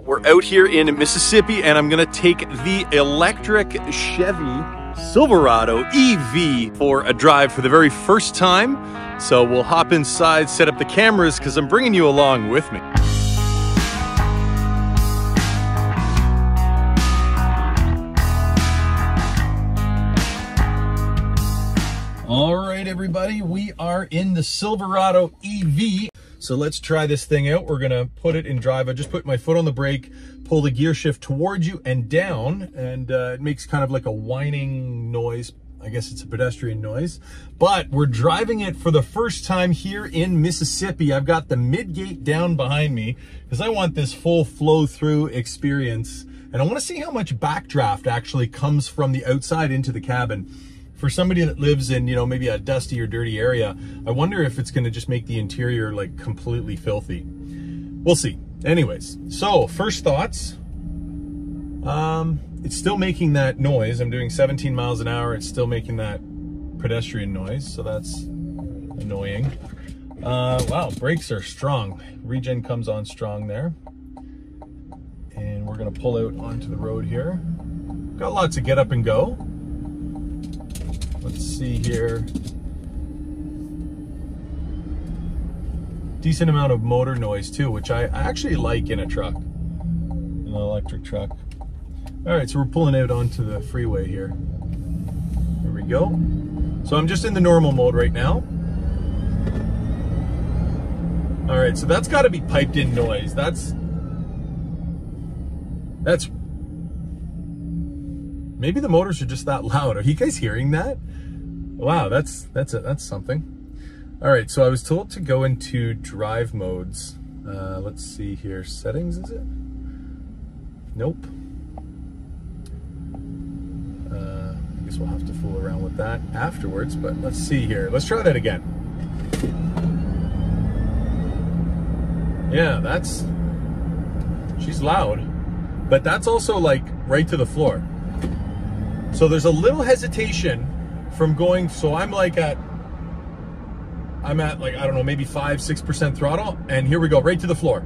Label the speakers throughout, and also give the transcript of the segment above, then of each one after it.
Speaker 1: We're out here in Mississippi and I'm gonna take the electric Chevy Silverado EV for a drive for the very first time. So we'll hop inside, set up the cameras because I'm bringing you along with me. All right, everybody, we are in the Silverado EV. So let's try this thing out. We're gonna put it in drive. I just put my foot on the brake, pull the gear shift towards you and down, and it makes kind of like a whining noise. I guess it's a pedestrian noise, but we're driving it for the first time here in Mississippi. I've got the mid-gate down behind me because I want this full flow-through experience, and I want to see how much backdraft actually comes from the outside into the cabin. For somebody that lives in, maybe a dusty or dirty area, I wonder if it's gonna just make the interior like completely filthy. We'll see. Anyways, so first thoughts. It's still making that noise. I'm doing 17 miles an hour. It's still making that pedestrian noise, so that's annoying. Wow, brakes are strong. Regen comes on strong there. And we're gonna pull out onto the road here. Got lots of get up and go. Let's see here. Decent amount of motor noise too, which I actually like in a truck, an electric truck. All right, so we're pulling out onto the freeway here. There we go. So I'm just in the normal mode right now. All right, so that's got to be piped in noise. That's maybe the motors are just that loud. Are you guys hearing that? Wow, that's something. All right, so I was told to go into drive modes. Let's see here, settings, is it? Nope. I guess we'll have to fool around with that afterwards, but let's see here. Let's try that again. Yeah, she's loud, but that's also like right to the floor. So there's a little hesitation from going, so I'm at like, I don't know, maybe 5-6% throttle, and here we go, right to the floor.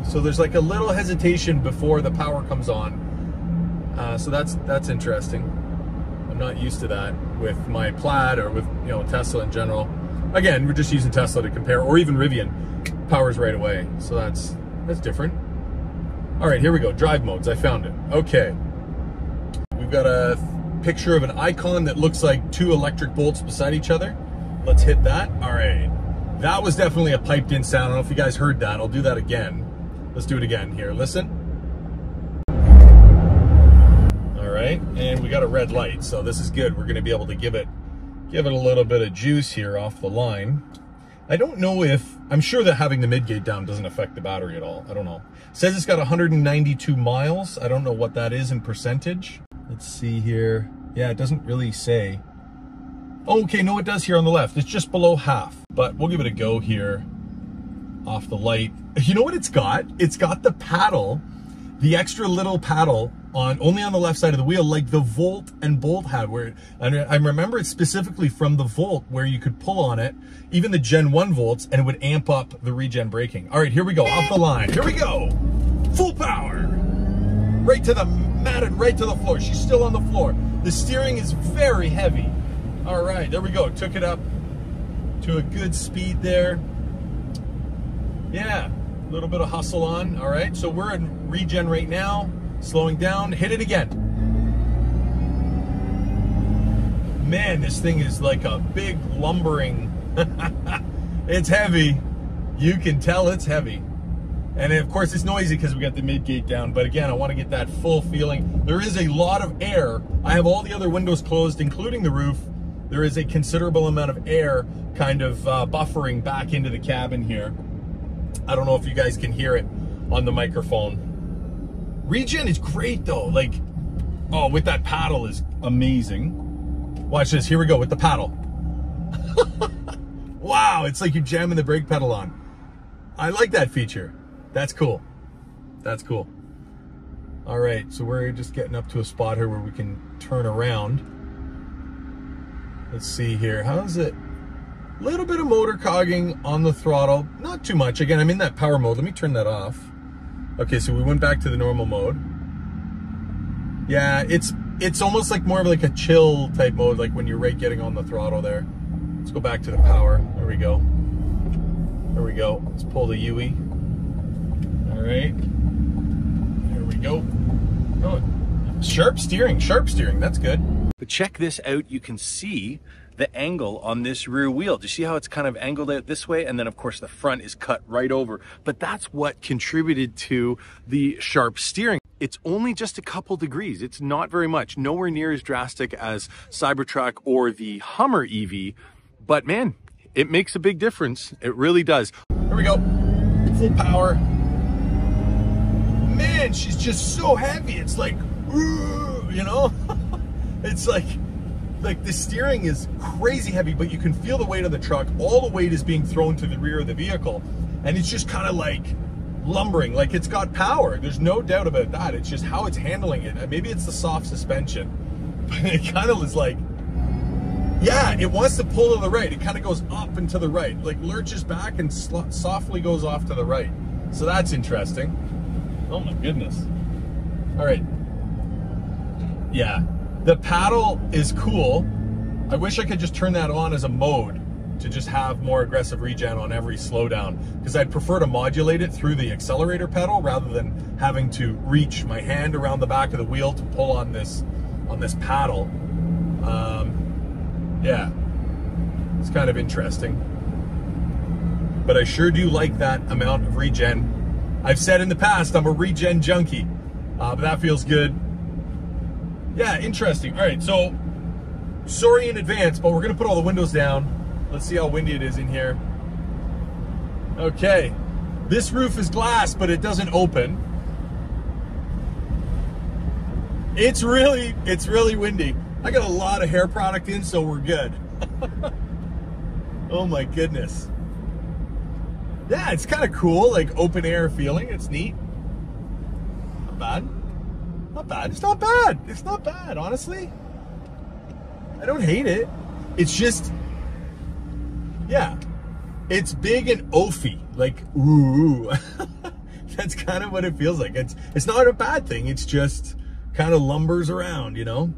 Speaker 1: So there's like a little hesitation before the power comes on. So that's interesting. I'm not used to that with my Plaid or with Tesla in general. Again, we're just using Tesla to compare, or even Rivian, powers right away. So that's different. All right, here we go, drive modes, I found it. Okay. We've got a picture of an icon that looks like two electric bolts beside each other. Let's hit that. All right. That was definitely a piped in sound. I don't know if you guys heard that. I'll do that again. Let's do it again here. Listen. All right. And we got a red light, so this is good. We're going to be able to give it a little bit of juice here off the line. I don't know if, I'm sure that having the mid-gate down doesn't affect the battery at all. I don't know. It says it's got 192 miles. I don't know what that is in percentage. Let's see here. Yeah, it doesn't really say. Oh, okay, no, it does here on the left. It's just below half, but we'll give it a go here off the light. You know what it's got? It's got the paddle, the extra little paddle only on the left side of the wheel, like the Volt and Bolt had, and I remember it specifically from the Volt where you could pull on it, even the Gen 1 Volts, and it would amp up the regen braking. All right, here we go, off the line. Here we go. Full power. Right to the matted, right to the floor. She's still on the floor. The steering is very heavy. All right, there we go. Took it up to a good speed there. Yeah, a little bit of hustle on. All right, so we're in regen right now. Slowing down, hit it again. Man, this thing is like a big lumbering. It's heavy. You can tell it's heavy. And of course it's noisy because we got the mid-gate down, but again, I want to get that full feeling. There is a lot of air. I have all the other windows closed, including the roof. There is a considerable amount of air kind of buffering back into the cabin here. I don't know if you guys can hear it on the microphone. Regen is great though, like, oh, with that paddle is amazing. Watch this, here we go with the paddle. Wow, it's like you're jamming the brake pedal on. I like that feature. That's cool. That's cool. All right, so we're just getting up to a spot here where we can turn around. Let's see here, how's it? A little bit of motor cogging on the throttle, not too much. Again, I'm in that power mode. Let me turn that off. Okay, so we went back to the normal mode. Yeah, it's almost like more of like a chill type mode, like when you're right getting on the throttle there. Let's go back to the power. There we go. There we go. Let's pull the UE. All right. There we go. Oh, sharp steering, that's good. But check this out, you can see the angle on this rear wheel. Do you see how it's kind of angled out this way? And then of course the front is cut right over. But that's what contributed to the sharp steering. It's only just a couple degrees. It's not very much, nowhere near as drastic as Cybertruck or the Hummer EV. But man, it makes a big difference. It really does. Here we go, full power. Man, she's just so heavy. It's like, you know, it's like the steering is crazy heavy, but you can feel the weight of the truck. All the weight is being thrown to the rear of the vehicle. And it's just kind of like lumbering, like it's got power. There's no doubt about that. It's just how it's handling it. Maybe it's the soft suspension, but it kind of is like, yeah, it wants to pull to the right. It kind of goes up and to the right, like lurches back and softly goes off to the right. So that's interesting. Oh my goodness. All right. Yeah, the paddle is cool. I wish I could just turn that on as a mode to just have more aggressive regen on every slowdown, because I'd prefer to modulate it through the accelerator pedal rather than having to reach my hand around the back of the wheel to pull on this paddle. Yeah, it's kind of interesting. But I sure do like that amount of regen. I've said in the past, I'm a regen junkie, but that feels good. Yeah, interesting. All right, so sorry in advance, but we're gonna put all the windows down. Let's see how windy it is in here. Okay, this roof is glass, but it doesn't open. It's really windy. I got a lot of hair product in, so we're good. Oh my goodness. Yeah, it's kind of cool, like open air feeling. It's neat. Not bad. Not bad. It's not bad. It's not bad, honestly. I don't hate it. It's just, yeah, it's big and oafy. Like, ooh. That's kind of what it feels like. It's not a bad thing. It's just kind of lumbers around, you know?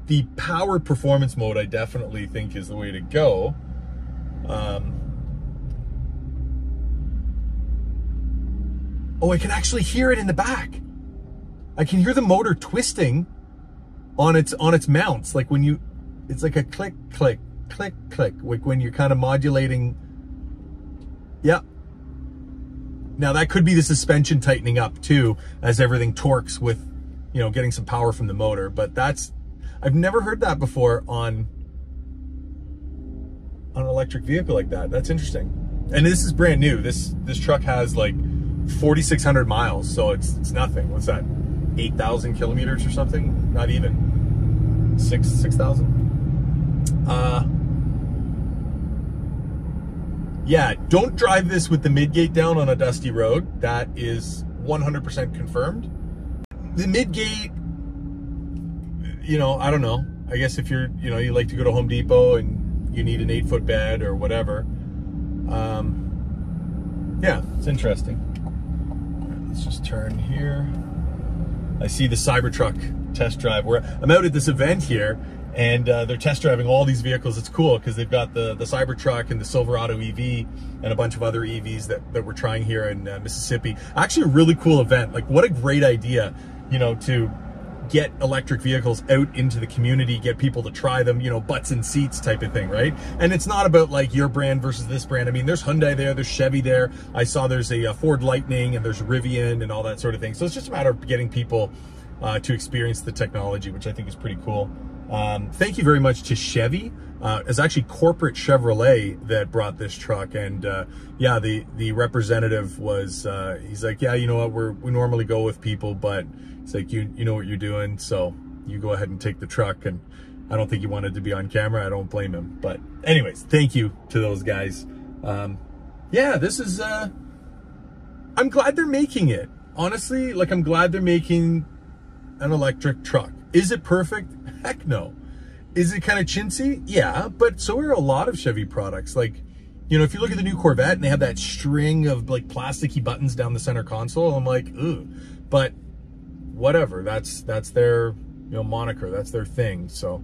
Speaker 1: The power performance mode I definitely think is the way to go. Oh, I can actually hear it in the back. I can hear the motor twisting on its mounts. Like when you, it's like a click, click, click, click. Like when you're kind of modulating. Yep. Now that could be the suspension tightening up too, as everything torques with, you know, getting some power from the motor. But that's, I've never heard that before on an electric vehicle like that. That's interesting. And this is brand new. This truck has like 4,600 miles, so it's nothing. What's that? 8,000 kilometers or something? Not even 6,000. Yeah, don't drive this with the midgate down on a dusty road. That is 100% confirmed. The midgate, you know, I don't know. I guess if you're, you know, you like to go to Home Depot and you need an 8-foot bed or whatever. Yeah, it's interesting. All right, let's just turn here. I see the Cybertruck test drive. I'm out at this event here, and they're test driving all these vehicles. It's cool because they've got the Cybertruck and the Silverado EV and a bunch of other EVs that we're trying here in Mississippi. Actually a really cool event. Like, what a great idea, you know, to get electric vehicles out into the community, get people to try them, you know, butts and seats type of thing, right? And it's not about like your brand versus this brand. I mean, there's Hyundai there, there's Chevy there. I saw there's a Ford Lightning and there's Rivian and all that sort of thing. So it's just a matter of getting people to experience the technology, which I think is pretty cool. Thank you very much to Chevy. It's actually corporate Chevrolet that brought this truck, and yeah, the representative was he's like, yeah, you know what, we normally go with people, but it's like, you know what you're doing, so you go ahead and take the truck. And I don't think he wanted to be on camera. I don't blame him, but anyways, thank you to those guys. Yeah, this is I'm glad they're making it, honestly. Like, I'm glad they're making an electric truck. Is it perfect? Heck no. Is it kind of chintzy? Yeah, but so are a lot of Chevy products. Like, You know, if you look at the new Corvette and they have that string of like plasticky buttons down the center console, I'm like, ooh, but whatever, that's their, you know, moniker, that's their thing. So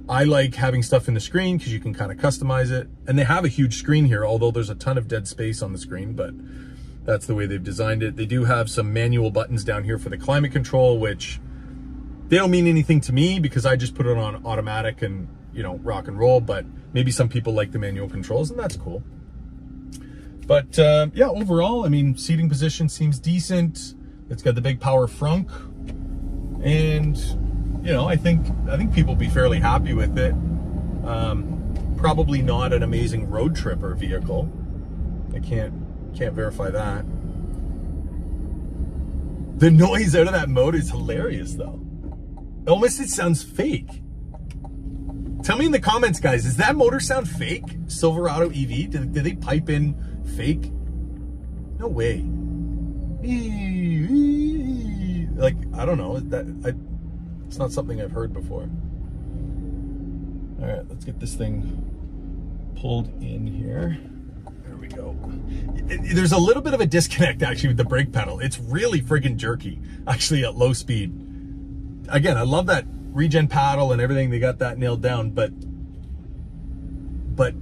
Speaker 1: I like having stuff in the screen because you can kind of customize it. And they have a huge screen here, although there's a ton of dead space on the screen, but that's the way they've designed it. They do have some manual buttons down here for the climate control, which they don't mean anything to me because I just put it on automatic and, you know, rock and roll, but maybe some people like the manual controls, and that's cool. But yeah, overall, I mean, seating position seems decent. It's got the big power frunk, and you know, I think people will be fairly happy with it. Probably not an amazing road tripper vehicle. I can't verify that. The noise out of that motor is hilarious, though. Almost it sounds fake. Tell me in the comments, guys, does that motor sound fake? Silverado EV? Did they pipe in fake? No way. Like, I don't know. It's not something I've heard before. All right, let's get this thing pulled in here. There we go. There's a little bit of a disconnect, actually, with the brake pedal. It's really friggin' jerky, actually, at low speed. Again, I love that regen paddle and everything. They got that nailed down, but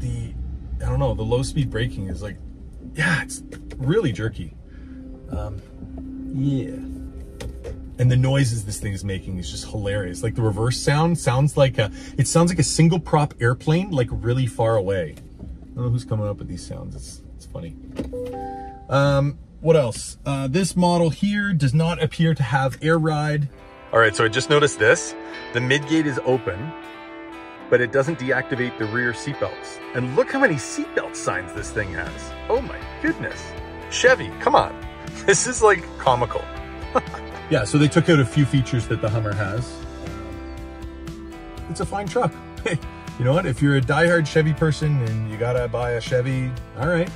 Speaker 1: the, I don't know, the low speed braking is like, yeah, it's really jerky. Yeah. And the noises this thing is making is just hilarious. Like the reverse sounds like it sounds like a single prop airplane, like really far away. I don't know who's coming up with these sounds. It's funny. What else? This model here does not appear to have air ride. All right, so I just noticed this. The midgate is open, but it doesn't deactivate the rear seatbelts. And look how many seatbelt signs this thing has. Oh my goodness. Chevy, come on. This is like comical. Yeah, so they took out a few features that the Hummer has. It's a fine truck. Hey, you know what? If you're a diehard Chevy person and you gotta buy a Chevy, all right,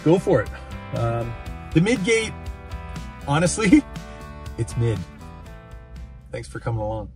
Speaker 1: go for it. The midgate, honestly, it's mid. Thanks for coming along.